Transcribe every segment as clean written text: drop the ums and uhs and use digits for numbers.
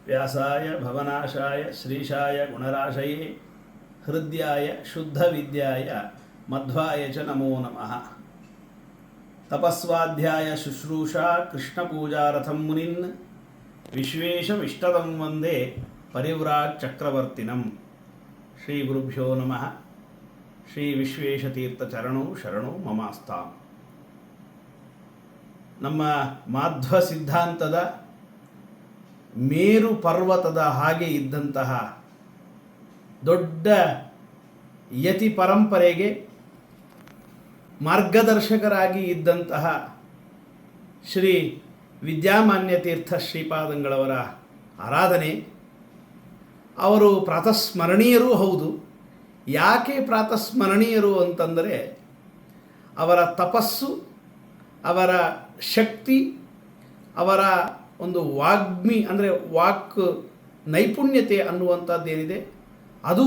ವ್ಯಾಸಾಯ ಭವನಾಶಾಯ ಶ್ರೀಶಾಯ ಗುಣರಾಶಯೇ ಹೃದಯಾಯ ಶುದ್ಧವಿದ್ಯಾಯ ಮಧ್ವಾಯ ಚ ನಮೋ ನಮಃ. ತಪಸ್ವಾಧ್ಯಾಯ ಶುಶ್ರೂಷಾ ಕೃಷ್ಣಪೂಜಾರಥಂ ಮುನಿನ್ ವಿಶ್ವೇಶಮಿಷ್ಟದಂ ವಂದೇ ಪರಿವ್ರಾಟ್ ಚಕ್ರವರ್ತಿನಂ. ಶ್ರೀ ಗುರುಭ್ಯೋ ನಮಃ. ಶ್ರೀ ವಿಶ್ವೇಶತೀರ್ಥಚರಣೋ ಶರಣೋ ಮಮಾಸ್ತಾಂ. ನಮ್ಮ ಮಾಧ್ವ ಸಿದ್ಧಾಂತದ ಮೇರು ಪರ್ವತದ ಹಾಗೆ ಇದ್ದಂತಹ ದೊಡ್ಡ ಯತಿ ಪರಂಪರೆಗೆ ಮಾರ್ಗದರ್ಶಕರಾಗಿ ಇದ್ದಂತಹ ಶ್ರೀ ವಿದ್ಯಾಮಾನ್ಯ ತೀರ್ಥ ಶ್ರೀಪಾದಂಗಳವರ ಆರಾಧನೆ. ಅವರು ಪ್ರಾತಸ್ಮರಣೀಯರೂ ಹೌದು. ಯಾಕೆ ಪ್ರಾತಸ್ಮರಣೀಯರು ಅಂತಂದರೆ ಅವರ ತಪಸ್ಸು, ಅವರ ಶಕ್ತಿ, ಅವರ ಒಂದು ವಾಗ್ಮಿ ಅಂದರೆ ವಾಕ್ ನೈಪುಣ್ಯತೆ ಅನ್ನುವಂಥದ್ದೇನಿದೆ ಅದು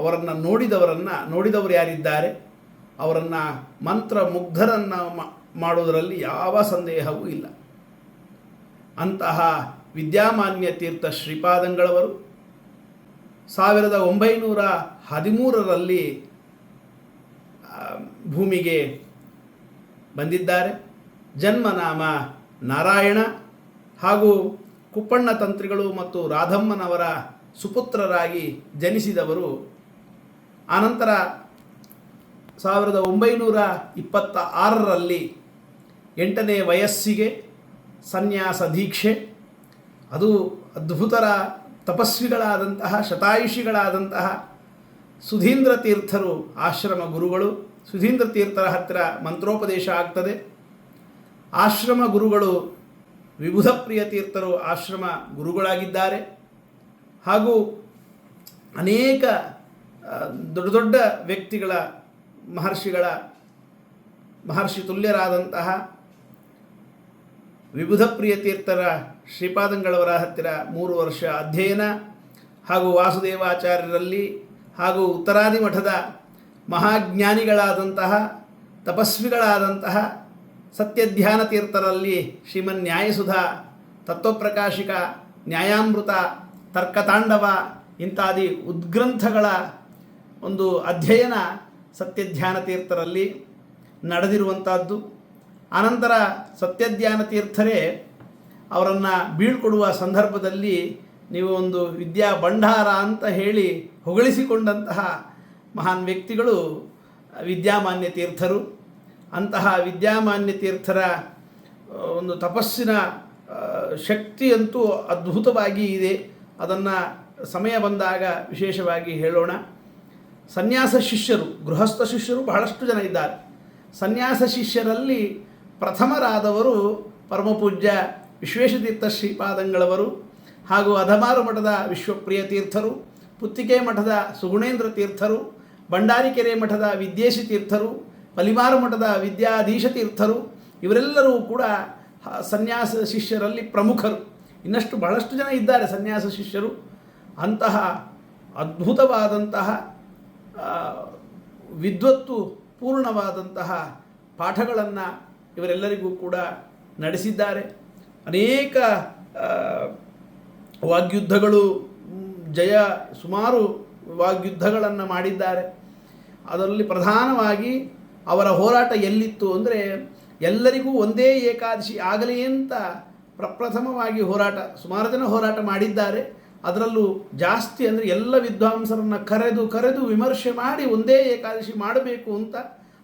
ಅವರನ್ನು ನೋಡಿದವರು ಯಾರಿದ್ದಾರೆ ಅವರನ್ನು ಮಂತ್ರ ಮುಗ್ಧರನ್ನು ಮಾಡುವುದರಲ್ಲಿ ಯಾವ ಸಂದೇಹವೂ ಇಲ್ಲ. ಅಂತಹ ವಿದ್ಯಾಮಾನ್ಯ ತೀರ್ಥ ಶ್ರೀಪಾದಂಗಳವರು 1913ರಲ್ಲಿ ಭೂಮಿಗೆ ಬಂದಿದ್ದಾರೆ. ಜನ್ಮನಾಮ ನಾರಾಯಣ ಹಾಗೂ ಕುಪ್ಪಣ್ಣ ತಂತ್ರಿಗಳು ಮತ್ತು ರಾಧಮ್ಮನವರ ಸುಪುತ್ರರಾಗಿ ಜನಿಸಿದವರು. ಆನಂತರ 1926ರಲ್ಲಿ 8ನೇ ವಯಸ್ಸಿಗೆ ಸನ್ಯಾಸ ದೀಕ್ಷೆ. ಅದು ಅದ್ಭುತರ ತಪಸ್ವಿಗಳಾದಂತಹ ಶತಾಯುಷಿಗಳಾದಂತಹ ಸುಧೀಂದ್ರ ತೀರ್ಥರು ಆಶ್ರಮ ಗುರುಗಳು. ಸುಧೀಂದ್ರ ತೀರ್ಥರ ಹತ್ತಿರ ಮಂತ್ರೋಪದೇಶ ಆಗ್ತದೆ. ಆಶ್ರಮ ಗುರುಗಳು ವಿಬುಧಪ್ರಿಯ ತೀರ್ಥರು ಆಶ್ರಮ ಗುರುಗಳಾಗಿದ್ದಾರೆ. ಹಾಗೂ ಅನೇಕ ದೊಡ್ಡ ದೊಡ್ಡ ವ್ಯಕ್ತಿಗಳ ಮಹರ್ಷಿ ತುಲ್ಯರಾದಂತಹ ವಿಬುಧಪ್ರಿಯ ತೀರ್ಥರ ಶ್ರೀಪಾದಂಗಳವರ ಹತ್ತಿರ 3 ವರ್ಷ ಅಧ್ಯಯನ, ಹಾಗೂ ವಾಸುದೇವಾಚಾರ್ಯರಲ್ಲಿ ಹಾಗೂ ಉತ್ತರಾದಿ ಮಠದ ಮಹಾಜ್ಞಾನಿಗಳಾದಂತಹ ತಪಸ್ವಿಗಳಾದಂತಹ ಸತ್ಯಧ್ಯಾನ ತೀರ್ಥರಲ್ಲಿ ಶ್ರೀಮನ್ ನ್ಯಾಯಸುಧಾ, ತತ್ವಪ್ರಕಾಶಿಕ, ನ್ಯಾಯಾಮೃತ, ತರ್ಕತಾಂಡವ ಇಂತ್ಯಾದಿ ಉದ್ಗ್ರಂಥಗಳ ಒಂದು ಅಧ್ಯಯನ ಸತ್ಯಧ್ಯಾನ ತೀರ್ಥರಲ್ಲಿ ನಡೆದಿರುವಂಥದ್ದು. ಆನಂತರ ಸತ್ಯಧ್ಯಾನ ತೀರ್ಥರೇ ಅವರನ್ನು ಬೀಳ್ಕೊಡುವ ಸಂದರ್ಭದಲ್ಲಿ ನೀವು ಒಂದು ವಿದ್ಯಾ ಭಂಡಾರ ಅಂತ ಹೇಳಿ ಹೊಗಳಿಸಿಕೊಂಡಂತಹ ಮಹಾನ್ ವ್ಯಕ್ತಿಗಳು ವಿದ್ಯಾಮಾನ್ಯ ತೀರ್ಥರು. ಅಂತಹ ವಿದ್ಯಾಮಾನ್ಯ ತೀರ್ಥರ ಒಂದು ತಪಸ್ಸಿನ ಶಕ್ತಿಯಂತೂ ಅದ್ಭುತವಾಗಿ ಇದೆ. ಅದನ್ನು ಸಮಯ ಬಂದಾಗ ವಿಶೇಷವಾಗಿ ಹೇಳೋಣ. ಸನ್ಯಾಸ ಶಿಷ್ಯರು, ಗೃಹಸ್ಥ ಶಿಷ್ಯರು ಬಹಳಷ್ಟು ಜನ ಇದ್ದಾರೆ. ಸನ್ಯಾಸ ಶಿಷ್ಯರಲ್ಲಿ ಪ್ರಥಮರಾದವರು ಪರಮಪೂಜ್ಯ ವಿಶ್ವೇಶತೀರ್ಥ ಶ್ರೀಪಾದಂಗಳವರು ಹಾಗೂ ಅಧಮಾರು ಮಠದ ವಿಶ್ವಪ್ರಿಯ ತೀರ್ಥರು, ಪುತ್ತಿಗೆ ಮಠದ ಸುಗುಣೇಂದ್ರ ತೀರ್ಥರು, ಭಂಡಾರಿಕೆರೆ ಮಠದ ವಿದ್ಯೇಶಿ ತೀರ್ಥರು, ಪಲಿಮಾರು ಮಠದ ವಿದ್ಯಾಧೀಶ ತೀರ್ಥರು. ಇವರೆಲ್ಲರೂ ಕೂಡ ಸನ್ಯಾಸ ಶಿಷ್ಯರಲ್ಲಿ ಪ್ರಮುಖರು. ಇನ್ನಷ್ಟು ಬಹಳಷ್ಟು ಜನ ಇದ್ದಾರೆ ಸನ್ಯಾಸ ಶಿಷ್ಯರು. ಅಂತಹ ಅದ್ಭುತವಾದಂತಹ ವಿದ್ವತ್ತು ಪೂರ್ಣವಾದಂತಹ ಪಾಠಗಳನ್ನು ಇವರೆಲ್ಲರಿಗೂ ಕೂಡ ನಡೆಸಿದ್ದಾರೆ. ಅನೇಕ ವಾಗ್ಯುದ್ಧಗಳು, ಸುಮಾರು ವಾಗ್ಯುದ್ಧಗಳನ್ನು ಮಾಡಿದ್ದಾರೆ. ಅದರಲ್ಲಿ ಪ್ರಧಾನವಾಗಿ ಅವರ ಹೋರಾಟ ಎಲ್ಲಿತ್ತು ಅಂದರೆ ಎಲ್ಲರಿಗೂ ಒಂದೇ ಏಕಾದಶಿ ಆಗಲಿ ಅಂತ ಪ್ರಪ್ರಥಮವಾಗಿ ಸುಮಾರು ಜನ ಹೋರಾಟ ಮಾಡಿದ್ದಾರೆ. ಅದರಲ್ಲೂ ಜಾಸ್ತಿ ಅಂದರೆ ಎಲ್ಲ ವಿದ್ವಾಂಸರನ್ನು ಕರೆದು ವಿಮರ್ಶೆ ಮಾಡಿ ಒಂದೇ ಏಕಾದಶಿ ಮಾಡಬೇಕು ಅಂತ,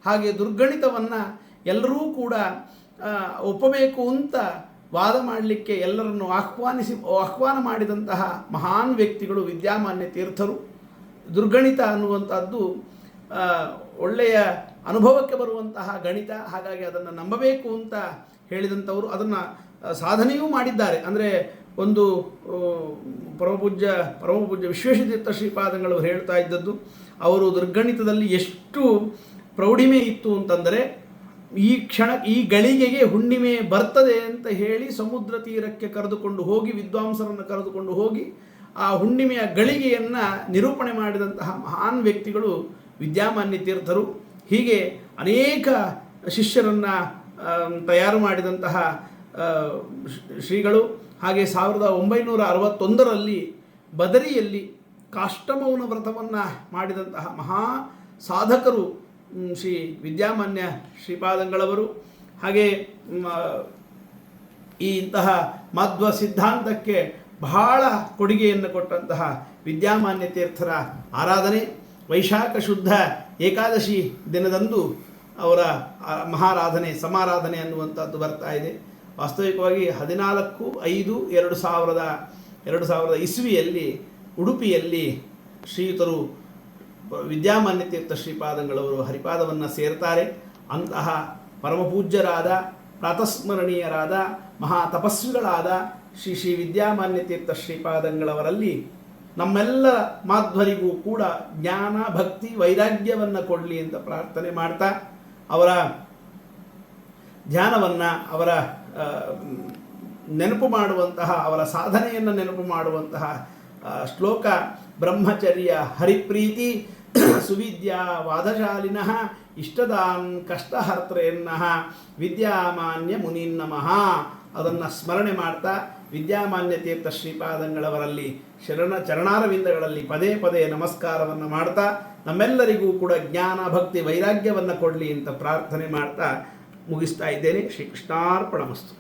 ಹಾಗೆ ದುರ್ಗಣಿತವನ್ನು ಎಲ್ಲರೂ ಕೂಡ ಒಪ್ಪಬೇಕು ಅಂತ ವಾದ ಮಾಡಲಿಕ್ಕೆ ಎಲ್ಲರನ್ನು ಆಹ್ವಾನ ಮಾಡಿದಂತಹ ಮಹಾನ್ ವ್ಯಕ್ತಿಗಳು ವಿದ್ಯಾಮಾನ್ಯ ತೀರ್ಥರು. ದುರ್ಗಣಿತ ಅನ್ನುವಂಥದ್ದು ಒಳ್ಳೆಯ ಅನುಭವಕ್ಕೆ ಬರುವಂತಹ ಗಣಿತ, ಹಾಗಾಗಿ ಅದನ್ನು ನಂಬಬೇಕು ಅಂತ ಹೇಳಿದಂಥವರು ಅದನ್ನು ಸಾಧನೆಯೂ ಮಾಡಿದ್ದಾರೆ. ಅಂದರೆ ಒಂದು ಪರಮಪೂಜ್ಯ ವಿಶ್ವೇಶತೀರ್ಥ ಶ್ರೀಪಾದಂಗಳು ಹೇಳ್ತಾ ಇದ್ದದ್ದು, ಅವರು ದುರ್ಗಣಿತದಲ್ಲಿ ಎಷ್ಟು ಪ್ರೌಢಿಮೆ ಇತ್ತು ಅಂತಂದರೆ ಈ ಗಳಿಗೆಗೆ ಹುಣ್ಣಿಮೆ ಬರ್ತದೆ ಅಂತ ಹೇಳಿ ಸಮುದ್ರ ತೀರಕ್ಕೆ ಕರೆದುಕೊಂಡು ಹೋಗಿ ವಿದ್ವಾಂಸರನ್ನು ಕರೆದುಕೊಂಡು ಹೋಗಿ ಆ ಹುಣ್ಣಿಮೆಯ ಗಳಿಗೆಯನ್ನು ನಿರೂಪಣೆ ಮಾಡಿದಂತಹ ಮಹಾನ್ ವ್ಯಕ್ತಿಗಳು ವಿದ್ಯಾಮಾನ್ಯ ತೀರ್ಥರು. ಹೀಗೆ ಅನೇಕ ಶಿಷ್ಯರನ್ನು ತಯಾರು ಮಾಡಿದಂತಹ ಶ್ರೀಗಳು. ಹಾಗೆ 1961ರಲ್ಲಿ ಬದರಿಯಲ್ಲಿ ಕಾಷ್ಟಮೌನ ವ್ರತವನ್ನು ಮಾಡಿದಂತಹ ಮಹಾ ಸಾಧಕರು ಶ್ರೀ ವಿದ್ಯಾಮಾನ್ಯ ಶ್ರೀಪಾದಂಗಳವರು. ಹಾಗೆ ಇಂತಹ ಮಧ್ವ ಸಿದ್ಧಾಂತಕ್ಕೆ ಬಹಳ ಕೊಡುಗೆಯನ್ನು ಕೊಟ್ಟಂತಹ ವಿದ್ಯಾಮಾನ್ಯ ತೀರ್ಥರ ಆರಾಧನೆ ವೈಶಾಖ ಶುದ್ಧ ಏಕಾದಶಿ ದಿನದಂದು ಅವರ ಮಹಾರಾಧನೆ ಸಮಾರಾಧನೆ ಅನ್ನುವಂಥದ್ದು ಬರ್ತಾ ಇದೆ. ವಾಸ್ತವಿಕವಾಗಿ 14/5/2000 ಇಸ್ವಿಯಲ್ಲಿ ಉಡುಪಿಯಲ್ಲಿ ಶ್ರೀಯುತರು ವಿದ್ಯಾಮಾನ್ಯ ತೀರ್ಥ ಶ್ರೀಪಾದಂಗಳವರು ಹರಿಪಾದವನ್ನು ಸೇರ್ತಾರೆ. ಅಂತಹ ಪರಮಪೂಜ್ಯರಾದ ಪ್ರಾತಸ್ಮರಣೀಯರಾದ ಮಹಾ ತಪಸ್ವಿಗಳಾದ ಶ್ರೀ ಶ್ರೀ ವಿದ್ಯಾಮಾನ್ಯ ತೀರ್ಥ ಶ್ರೀಪಾದಂಗಳವರಲ್ಲಿ ನಮ್ಮೆಲ್ಲ ಮಾಧ್ವರಿಗೂ ಕೂಡ ಜ್ಞಾನ ಭಕ್ತಿ ವೈರಾಗ್ಯವನ್ನು ಕೊಡಲಿ ಅಂತ ಪ್ರಾರ್ಥನೆ ಮಾಡ್ತಾ ಅವರ ಧ್ಯಾನವನ್ನು ಅವರ ನೆನಪು ಮಾಡುವಂತಹ ಅವರ ಸಾಧನೆಯನ್ನು ನೆನಪು ಮಾಡುವಂತಹ ಶ್ಲೋಕ ಬ್ರಹ್ಮಚರ್ಯ ಹರಿಪ್ರೀತಿ ಸುವಿದ್ಯಾ ವಾದಶಾಲಿನಃ ಇಷ್ಟದಾನ್ ಕಷ್ಟಹರ್ತರೆನ್ನಃ ವಿದ್ಯಾಮಾನ್ಯ ಮುನೀನ್ನಮಃ. ಅದನ್ನು ಸ್ಮರಣೆ ಮಾಡ್ತಾ ವಿದ್ಯಾಮಾನ್ಯ ತೀರ್ಥ ಶ್ರೀಪಾದಂಗಳವರಲ್ಲಿ ಚರಣಾರವಿಂದಗಳಲ್ಲಿ ಪದೇ ಪದೇ ನಮಸ್ಕಾರವನ್ನು ಮಾಡ್ತಾ ನಮ್ಮೆಲ್ಲರಿಗೂ ಕೂಡ ಜ್ಞಾನ ಭಕ್ತಿ ವೈರಾಗ್ಯವನ್ನು ಕೊಡಲಿ ಅಂತ ಪ್ರಾರ್ಥನೆ ಮಾಡ್ತಾ ಮುಗಿಸ್ತಾ ಇದ್ದೇನೆ. ಶ್ರೀಕೃಷ್ಣಾರ್ಪಣಮಸ್ತು.